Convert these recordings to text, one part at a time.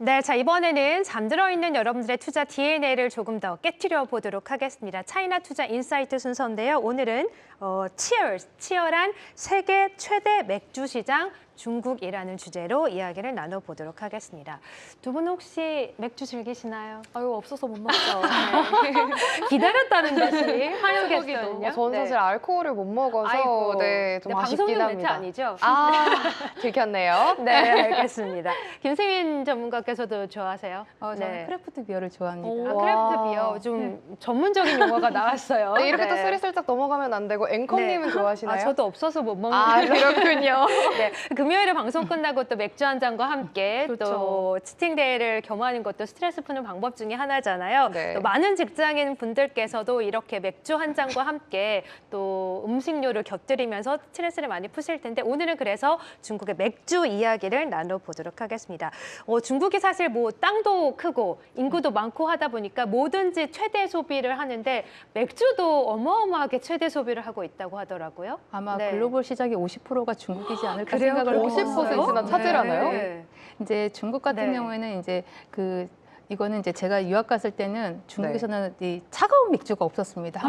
네, 자 이번에는 잠들어 있는 여러분들의 투자 DNA를 조금 더 깨트려 보도록 하겠습니다. 차이나 투자 인사이트 순서인데요. 오늘은 치열한 세계 최대 맥주 시장 중국이라는 주제로 이야기를 나눠보도록 하겠습니다. 두 분 혹시 맥주 즐기시나요? 아유, 없어서 못 먹죠. 기다렸다는 듯이 환영했거든요. 저는 사실 알코올을 못 먹어서 아이고, 네, 좀 아쉽긴 방송용 멘트 합니다. 아니죠? 아, 들켰네요. 네, 알겠습니다. 김세민 전문가께서도 좋아하세요? 저는 크래프트 비어를 좋아합니다. 아, 와. 크래프트 비어 좀 전문적인 용어가 나왔어요. 네, 이렇게 또 네. 소리 살짝 넘어가면 안 되고 앵커님은 좋아하시나요? 아, 저도 없어서 못 먹는 아, 그렇군요. 네, 금요일에 방송 끝나고 또 맥주 한 잔과 함께 또 치팅데이를 겸하는 것도 스트레스 푸는 방법 중에 하나잖아요. 네. 또 많은 직장인 분들께서도 이렇게 맥주 한 잔과 함께 또 음식료를 곁들이면서 스트레스를 많이 푸실 텐데 오늘은 그래서 중국의 맥주 이야기를 나눠보도록 하겠습니다. 중국이 사실 뭐 땅도 크고 인구도 많고 하다 보니까 뭐든지 최대 소비를 하는데 맥주도 어마어마하게 최대 소비를 하고 있다고 하더라고요. 아마 네. 글로벌 시장의 50%가 중국이지 않을까 그래요? 생각을 50%나 차지하나요? 네. 이제 중국 같은 네. 경우에는 이제 이거는 이제 제가 유학 갔을 때는 중국에서는 이 차가운 맥주가 없었습니다.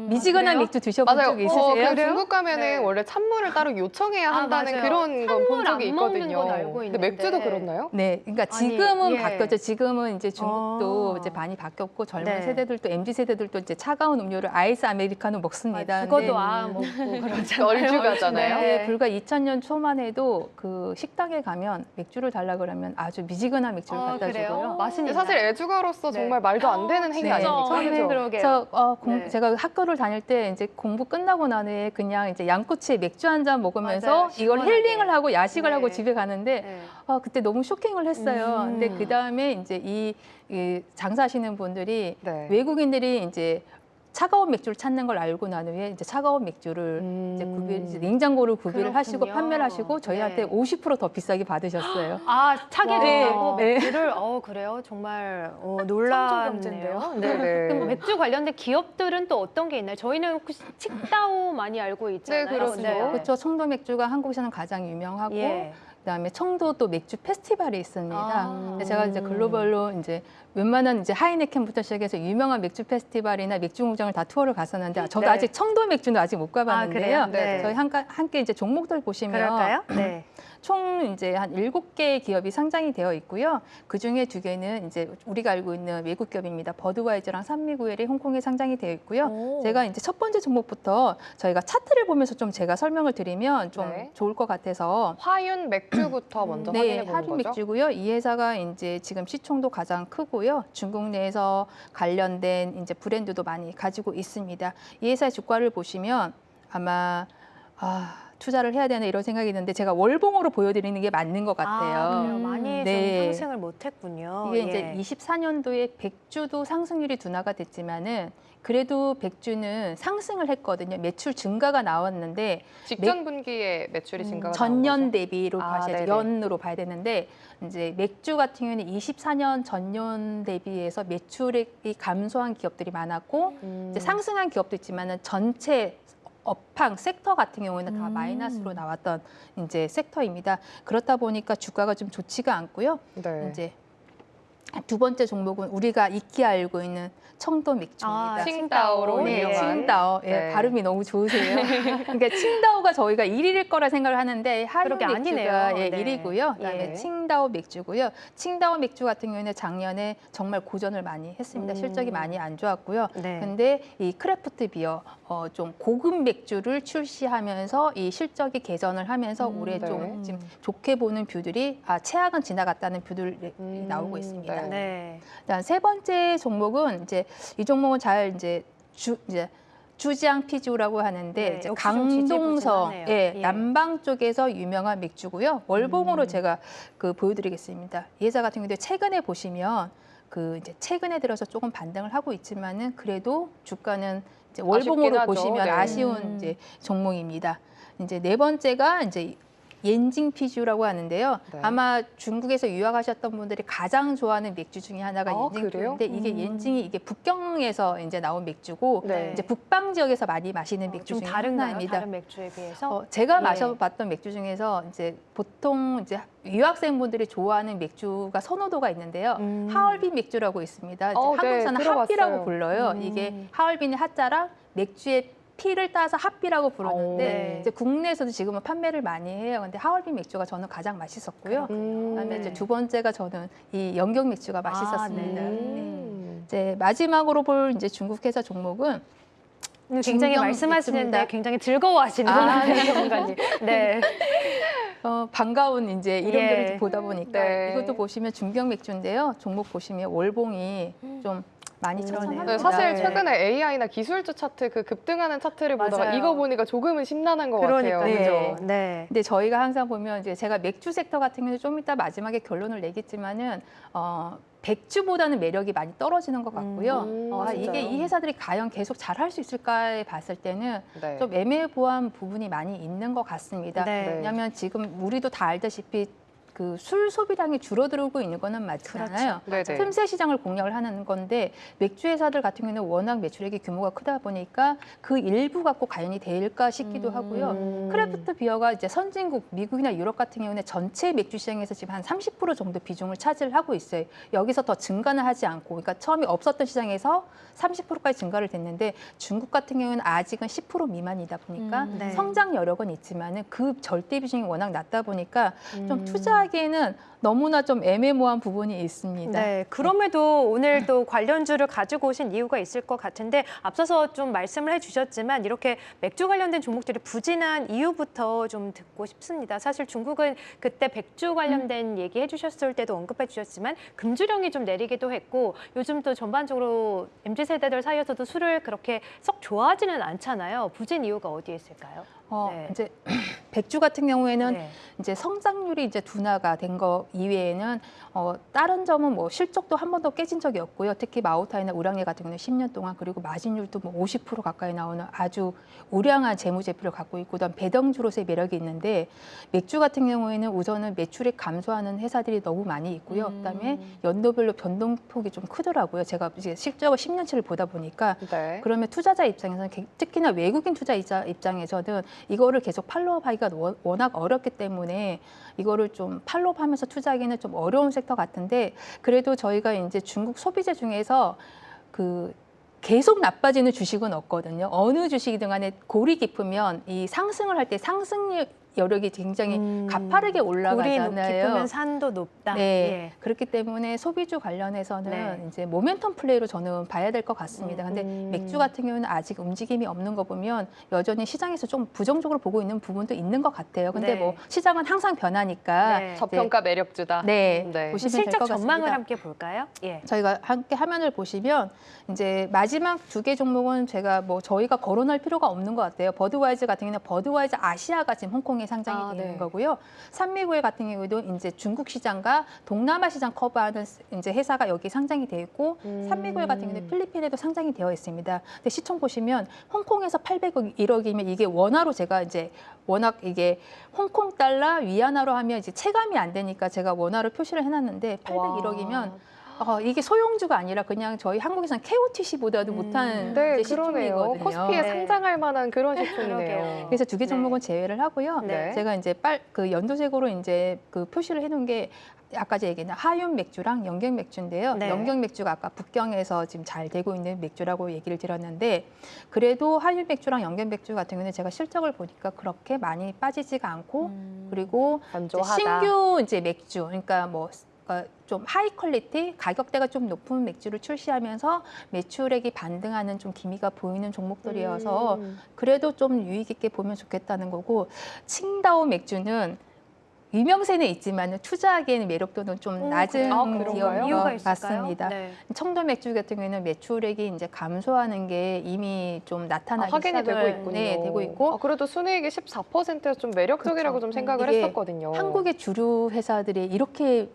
미지근한 그래요? 맥주 드셔본 맞아요. 적 있으세요? 그 중국 가면은 네. 원래 찬물을 따로 요청해야 한다는 맞아요. 그런 건 본 적이 찬물 안 먹는 있거든요. 건 알고 근데 있는데. 맥주도 그렇나요? 네, 그러니까 아니, 지금은 예. 바뀌었죠. 지금은 이제 중국도 아. 이제 많이 바뀌었고 젊은 네. 세대들도 MZ 세대들도 이제 차가운 음료를 아이스 아메리카노 먹습니다. 죽어도 근데 먹고 그러잖아요. 얼죽하잖아요. 네, 불과 2000년 초만 해도 그 식당에 가면 맥주를 달라 그러면 아주 미지근한 맥주를 갖다 그래요? 주고요. 맛은 근데 있나요? 사실 애주가로서 네. 정말 말도 안 되는 행위 네. 아닙니까? 처음에 그죠? 그러게요. 그래서 네. 제가 학교를 다닐 때 이제 공부 끝나고 난 후에 그냥 이제 양꼬치에 맥주 한 잔 먹으면서 맞아요. 이걸 시원하게. 힐링을 하고 야식을 네. 하고 집에 가는데 네. 그때 너무 쇼킹을 했어요. 근데 그 다음에 이제 이 장사하시는 분들이 네. 외국인들이 이제 차가운 맥주를 찾는 걸 알고 난 후에 이제 차가운 맥주를 이제 냉장고를 구비를 하시고 그렇군요. 판매를 하시고 저희한테 네. 50%더 비싸게 받으셨어요. 아, 차게 와. 된다고 네. 맥주를 그래요? 정말 놀랍네요. 경제인데요? 네네. 그럼 맥주 관련된 기업들은 또 어떤 게 있나요? 저희는 혹시 칭따오 많이 알고 있잖아요. 네, 그렇죠. 그렇죠. 청도 맥주가 한국에서는 가장 유명하고 예. 그다음에 청도 또 맥주 페스티벌이 있습니다. 아. 근데 제가 이제 글로벌로 이제 웬만한 이제 하이네켄부터 시작해서 유명한 맥주 페스티벌이나 맥주 공장을 다 투어를 갔었는데 저도 네. 아직 청도 맥주는 아직 못 가봤는데요. 그래요? 네. 저희 함께 이제 종목들 보시면 그럴까요? 네. 총 이제 한 7개의 기업이 상장이 되어 있고요. 그 중에 2개는 이제 우리가 알고 있는 외국 기업입니다. 버드와이저랑 산미구엘이 홍콩에 상장이 되어 있고요. 오. 제가 이제 첫 번째 종목부터 저희가 차트를 보면서 좀 제가 설명을 드리면 좀 네. 좋을 것 같아서 화윤 맥주부터 먼저 네, 확인해 보는 하륜 거죠. 맥주고요. 이 회사가 이제 지금 시총도 가장 크고요. 중국 내에서 관련된 이제 브랜드도 많이 가지고 있습니다. 이 회사의 주가를 보시면 아마 투자를 해야 되나 이런 생각이 드는데 제가 월봉으로 보여드리는 게 맞는 것 같아요. 그래요? 많이 네. 좀 상승을 못했군요. 이게 예. 이제 24년도에 백주도 상승률이 둔화가 됐지만은 그래도 백주는 상승을 했거든요. 매출 증가가 나왔는데 직전 분기에 매출이 증가가 나온 전년 거죠? 대비로 아, 봐야죠. 네네. 연으로 봐야 되는데 이제 맥주 같은 경우는 24년 전년 대비해서 매출이 감소한 기업들이 많았고 이제 상승한 기업도 있지만은 전체 업황 섹터 같은 경우에는 다 마이너스로 나왔던 이제 섹터입니다. 그렇다 보니까 주가가 좀 좋지가 않고요. 네. 이제 두 번째 종목은 우리가 익히 알고 있는 청도 맥주입니다. 칭따오로 네, 유명한. 칭다오. 예, 네. 발음이 너무 좋으세요. 그러니까 칭다오가 저희가 1위일 거라 생각을 하는데 하륜 그러게 맥주가 아니네요. 예, 네. 1위고요. 그다음에 예. 칭다오 맥주고요. 칭다오 맥주 같은 경우에는 작년에 정말 고전을 많이 했습니다. 실적이 많이 안 좋았고요. 네. 근데 이 크래프트 비어 좀 고급 맥주를 출시하면서 이 실적이 개선을 하면서 올해 좀 네. 지금 좋게 보는 뷰들이 최악은 지나갔다는 뷰들이 나오고 있습니다. 네. 네. 일단 세 번째 종목은 이제 이 종목은 잘 이제 주지앙 피주라고 하는데 네, 이제 역시 좀 강동성 지지부진하네요. 예, 예. 남방 쪽에서 유명한 맥주고요. 월봉으로 제가 보여드리겠습니다. 이 회사 같은 경우에 최근에 보시면 이제 최근에 들어서 조금 반등을 하고 있지만은 그래도 주가는 이제 월봉으로 하죠. 보시면 네. 아쉬운 이제 종목입니다. 이제 네 번째가 이제 옌징 피주라고 하는데요. 네. 아마 중국에서 유학하셨던 분들이 가장 좋아하는 맥주 중에 하나가 아, 옌징 그래요? 피주인데 이게 옌징이 이게 북경에서 이제 나온 맥주고 네. 이제 북방 지역에서 많이 마시는 맥주 좀 중에 다른가요? 하나입니다. 다른 맥주에 비해서? 제가 예. 마셔봤던 맥주 중에서 이제 보통 이제 유학생분들이 좋아하는 맥주가 선호도가 있는데요. 하얼빈 맥주라고 있습니다. 이제 네, 한국에서는 들어봤어요. 핫비라고 불러요. 이게 하얼빈의 핫자랑 맥주의 피를 따서 핫비라고 부르는데 네. 이제 국내에서도 지금은 판매를 많이 해요. 근데 하얼빈 맥주가 저는 가장 맛있었고요. 그다음에 이제 두 번째가 저는 이 영경 맥주가 맛있었습니다. 네. 네. 이제 마지막으로 볼 이제 중국 회사 종목은 굉장히 중경 말씀하시는데 맥주입니다. 굉장히 즐거워하시는 전문가님. 네. 반가운 이제 이름들을 예. 보다 보니까 네. 이것도 보시면 중경 맥주인데요. 종목 보시면 월봉이 좀 많이 그러네요. 천천합니다. 네, 사실 네. 최근에 AI나 기술주 차트 그 급등하는 차트를 보다가 맞아요. 이거 보니까 조금은 심란한 것 그러니까 같아요. 네. 그죠. 네. 근데 저희가 항상 보면 이제 제가 맥주 섹터 같은 경우는 좀 이따 마지막에 결론을 내겠지만은 백주보다는 매력이 많이 떨어지는 것 같고요. 이게 진짜요? 이 회사들이 과연 계속 잘할 수 있을까에 봤을 때는 네. 좀 애매모호한 부분이 많이 있는 것 같습니다. 네. 왜냐하면 지금 우리도 다 알다시피 그 술 소비량이 줄어들고 있는 거는 맞잖아요. 네네. 틈새 시장을 공략을 하는 건데 맥주 회사들 같은 경우는 워낙 매출액이 규모가 크다 보니까 그 일부 갖고 과연이 될까 싶기도 하고요. 크래프트 비어가 이제 선진국 미국이나 유럽 같은 경우는 전체 맥주 시장에서 지금 한 30% 정도 비중을 차지를 하고 있어요. 여기서 더 증가는 하지 않고, 그러니까 처음에 없었던 시장에서 30%까지 증가를 됐는데 중국 같은 경우는 아직은 10% 미만이다 보니까 네. 성장 여력은 있지만은 그 절대 비중이 워낙 낮다 보니까 좀 투자하기에는 너무나 좀 애매모호한 부분이 있습니다. 네, 그럼에도 오늘 또 관련주를 가지고 오신 이유가 있을 것 같은데 앞서서 좀 말씀을 해주셨지만 이렇게 맥주 관련된 종목들이 부진한 이유부터 좀 듣고 싶습니다. 사실 중국은 그때 백주 관련된 얘기 해주셨을 때도 언급해 주셨지만 금주령이 좀 내리기도 했고 요즘 또 전반적으로 MZ세대들 사이에서도 술을 그렇게 썩 좋아하지는 않잖아요. 부진 이유가 어디에 있을까요? 네. 이제 백주 같은 경우에는 네. 이제 성장률이 이제 둔화가 된 거 이외에는 다른 점은 뭐 실적도 한 번도 깨진 적이 없고요. 특히 마오타이나 우량예 같은 경우는 10년 동안 그리고 마진율도 뭐 50% 가까이 나오는 아주 우량한 재무제표를 갖고 있고 그다음 배당주로서의 매력이 있는데 맥주 같은 경우에는 우선은 매출액 감소하는 회사들이 너무 많이 있고요. 그다음에 연도별로 변동폭이 좀 크더라고요. 제가 이제 실적을 10년치를 보다 보니까 네. 그러면 투자자 입장에서는 특히나 외국인 투자자 입장에서는 이거를 계속 팔로우하기가 워낙 어렵기 때문에 이거를 좀 팔로우하면서 투자하기는 좀 어려운 섹터 같은데 그래도 저희가 이제 중국 소비재 중에서 그 계속 나빠지는 주식은 없거든요. 어느 주식이든 간에 골이 깊으면 이 상승을 할 때 상승 여력이 굉장히 가파르게 골이 올라가잖아요. 깊으면 산도 높다. 네, 예. 그렇기 때문에 소비주 관련해서는 네. 이제 모멘텀 플레이로 저는 봐야 될 것 같습니다. 근데 맥주 같은 경우는 아직 움직임이 없는 거 보면 여전히 시장에서 좀 부정적으로 보고 있는 부분도 있는 것 같아요. 근데 네. 뭐 시장은 항상 변하니까 네. 저평가 매력주다. 네, 네. 보시면 될 실적 것 전망을 같습니다. 함께 볼까요? 예. 저희가 함께 화면을 보시면 이제 마지막 두 개 종목은 제가 뭐 저희가 거론할 필요가 없는 것 같아요. 버드와이저 같은 경우는 버드와이저 아시아가 지금 홍콩에 상장이 되는 네. 거고요. 산미구엘 같은 경우에도 이제 중국 시장과 동남아 시장 커버하는 이제 회사가 여기 상장이 되어 있고 산미구엘 같은 경우는 필리핀에도 상장이 되어 있습니다. 근데 시총 보시면 홍콩에서 801억이면 이게 원화로 제가 이제 워낙 이게 홍콩 달러 위안화로 하면 이제 체감이 안 되니까 제가 원화로 표시를 해놨는데 801억이면 이게 소형주가 아니라 그냥 저희 한국에서는 KOTC보다도 못한 네, 이제 그러네요. 시총이거든요. 코스피에 네. 상장할 만한 그런 시총이네요. 그러게요. 그래서 두 개 네. 종목은 제외를 하고요. 네. 제가 이제 그 연도색으로 이제 그 표시를 해놓은 게 아까 제가 얘기한 하윤 맥주랑 영경 맥주인데요. 네. 영경 맥주가 아까 북경에서 지금 잘 되고 있는 맥주라고 얘기를 드렸는데 그래도 하윤 맥주랑 영경 맥주 같은 경우는 제가 실적을 보니까 그렇게 많이 빠지지가 않고 그리고 이제 건조하다. 신규 이제 맥주 그러니까 뭐 좀 하이 퀄리티, 가격대가 좀 높은 맥주를 출시하면서 매출액이 반등하는 좀 기미가 보이는 종목들이어서 그래도 좀 유익 있게 보면 좋겠다는 거고 칭다오 맥주는 유명세는 있지만 투자하기에는 매력도는 좀 낮은 그런가요? 기업인 이유가 것 있을까요? 같습니다. 네. 청도 맥주 같은 경우에는 매출액이 이제 감소하는 게 이미 좀 나타나기 확인이 되고 시작을 있군요. 네, 되고 있고 그래도 순이익이 14%서 좀 매력적이라고 그렇죠. 좀 생각을 이게 했었거든요. 한국의 주류 회사들이 이렇게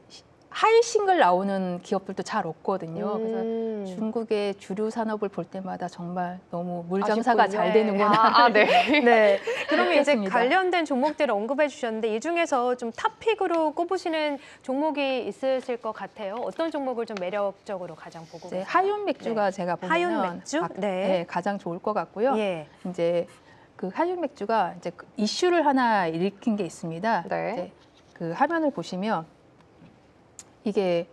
하이싱글 나오는 기업들도 잘 없거든요. 그래서 음. 중국의 주류 산업을 볼 때마다 정말 너무 물 장사가 잘 아쉽군요. 되는구나. 네. 네. 그러면 이제 그렇습니다. 관련된 종목들을 언급해 주셨는데 이 중에서 좀 탑픽으로 꼽으시는 종목이 있으실 것 같아요. 어떤 종목을 좀 매력적으로 가장 보고 이제 계세요? 하윤 맥주가 제가 보면 하윤 맥주? 네. 가장 좋을 것 같고요. 예. 이제 그 하윤 맥주가 이제 그 이슈를 하나 일으킨 게 있습니다. 네. 이제 그 화면을 보시면 이게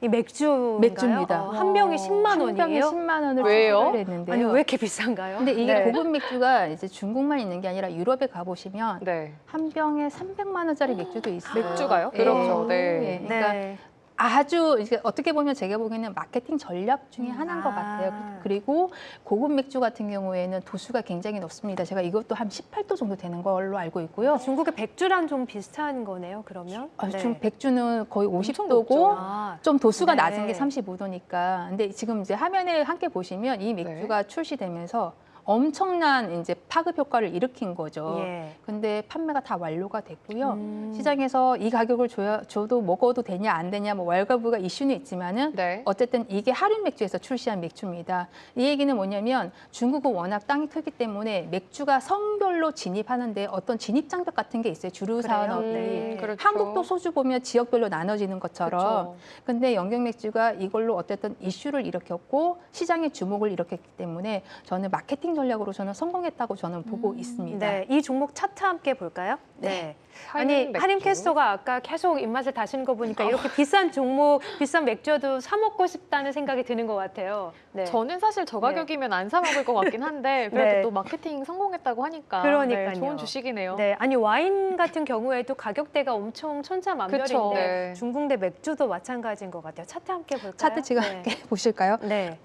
이 맥주인가요? 맥주입니다. 한 병이 10만 한 병에 원이에요? 10만 원을 왜요? 지급을 했는데요. 아니 왜 이렇게 비싼가요? 근데 이게 네. 고급 맥주가 이제 중국만 있는 게 아니라 유럽에 가보시면 네. 한 병에 300만 원짜리 맥주도 있어요. 맥주가요? 예. 그렇죠. 네. 예, 그러니까 네. 아주 이제 어떻게 보면 제가 보기에는 마케팅 전략 중에 하나인 것 같아요. 그리고 고급 맥주 같은 경우에는 도수가 굉장히 높습니다. 제가 이것도 한 18도 정도 되는 걸로 알고 있고요. 중국의 백주랑 좀 비슷한 거네요. 그러면. 중 백주는 거의 엄청 높죠. 50도고 아, 좀 도수가 네. 낮은 게 35도니까. 근데 지금 이제 화면에 함께 보시면 이 맥주가 출시되면서 엄청난 이제 파급 효과를 일으킨 거죠. 예. 근데 판매가 다 완료가 됐고요. 음. 시장에서 이 가격을 줘도 먹어도 되냐 안 되냐 뭐 왈가부가 이슈는 있지만은 네. 어쨌든 이게 하륜 맥주에서 출시한 맥주입니다. 이 얘기는 뭐냐면 중국은 워낙 땅이 크기 때문에 맥주가 성별로 진입하는데 어떤 진입 장벽 같은 게 있어요. 주류 그래요? 산업이. 네. 그렇죠. 한국도 소주 보면 지역별로 나눠지는 것처럼. 그렇죠. 근데 영경 맥주가 이걸로 어쨌든 이슈를 일으켰고 시장의 주목을 일으켰기 때문에 저는 마케팅 전략으로 저는 성공했다고 저는 보고 있습니다. 네, 이 종목 차트 함께 볼까요? 네. 아니 하윤 하림 맥주. 캐스터가 아까 계속 입맛을 다시는 거 보니까 이렇게 비싼 종목, 비싼 맥주도 사 먹고 싶다는 생각이 드는 것 같아요. 네. 저는 사실 저 가격이면 안 사 먹을 것 같긴 한데 그래도 네. 또 마케팅 성공했다고 하니까 그러니까요. 네, 좋은 주식이네요. 네, 아니 와인 같은 경우에도 가격대가 엄청 천차만별인데 그쵸. 네. 중국 내 맥주도 마찬가지인 것 같아요. 차트 함께 볼까요? 차트 지금 네. 함께 보실까요? 네.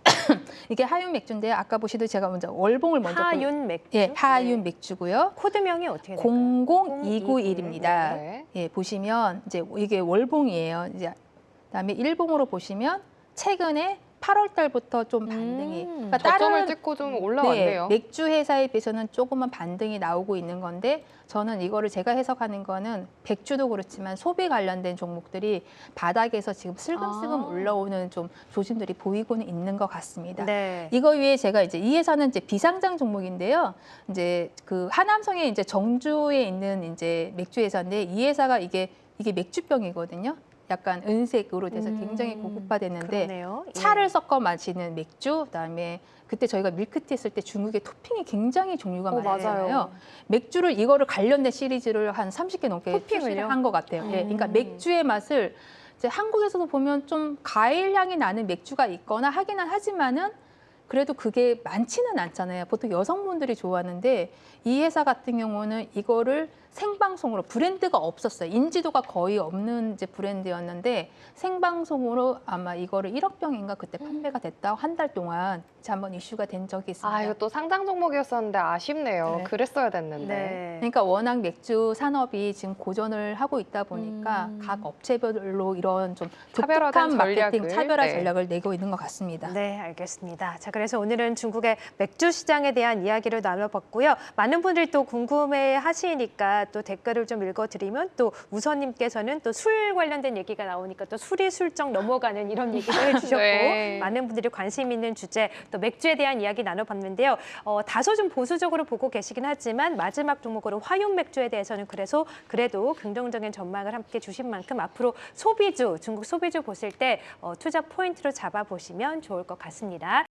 이게 하윤 맥주인데 아까 보시듯이 제가 먼저 월봉을 먼저 하윤 맥주. 예, 하윤 네. 맥주고요. 코드명이 어떻게 될까요? 00291입니다. 네. 예, 보시면 이제 이게 월봉이에요. 이제 그다음에 일봉으로 보시면 최근에 8월 달부터 좀 반등이 그러니까 저점을 찍고 좀 올라왔네요. 맥주 회사에 비해서는 조금만 반등이 나오고 있는 건데 저는 이거를 제가 해석하는 거는 백주도 그렇지만 소비 관련된 종목들이 바닥에서 지금 슬금슬금 올라오는 좀 조짐들이 보이고는 있는 것 같습니다. 네. 이거 위에 제가 이제 이 회사는 이제 비상장 종목인데요. 이제 그 하남성에 이제 정주에 있는 이제 맥주 회사인데 이 회사가 이게 맥주병이거든요. 약간 은색으로 돼서 굉장히 고급화됐는데 그러네요. 예. 차를 섞어 마시는 맥주, 그다음에 그때 저희가 밀크티 했을 때 중국의 토핑이 굉장히 종류가 많잖아요. 맞아요. 맥주를 이거를 관련된 시리즈를 한 30개 넘게 토핑을요? 한 것 같아요. 예, 그러니까 맥주의 맛을 이제 한국에서도 보면 좀 과일 향이 나는 맥주가 있거나 하기는 하지만은 그래도 그게 많지는 않잖아요. 보통 여성분들이 좋아하는데 이 회사 같은 경우는 이거를 생방송으로 브랜드가 없었어요. 인지도가 거의 없는 이제 브랜드였는데 생방송으로 아마 이거를 1억 병인가 그때 판매가 됐다고 한 달 동안 한번 이슈가 된 적이 있습니다. 아, 이거 또 상장 종목이었었는데 아쉽네요. 네. 그랬어야 됐는데. 네. 그러니까 워낙 맥주 산업이 지금 고전을 하고 있다 보니까 각 업체별로 이런 좀 차별화된 독특한 마케팅, 전략을, 차별화 네. 전략을 내고 있는 것 같습니다. 네, 알겠습니다. 자, 그래서 오늘은 중국의 맥주 시장에 대한 이야기를 나눠봤고요. 많은 분들이 또 궁금해 하시니까 또 댓글을 좀 읽어드리면 또 우선님께서는 또 술 관련된 얘기가 나오니까 또 술이 술쩍 넘어가는 이런 얘기를 해주셨고 네. 많은 분들이 관심 있는 주제 또 맥주에 대한 이야기 나눠봤는데요. 다소 좀 보수적으로 보고 계시긴 하지만 마지막 종목으로 화용 맥주에 대해서는 그래도 긍정적인 전망을 함께 주신 만큼 앞으로 소비주, 중국 소비주 보실 때 투자 포인트로 잡아보시면 좋을 것 같습니다.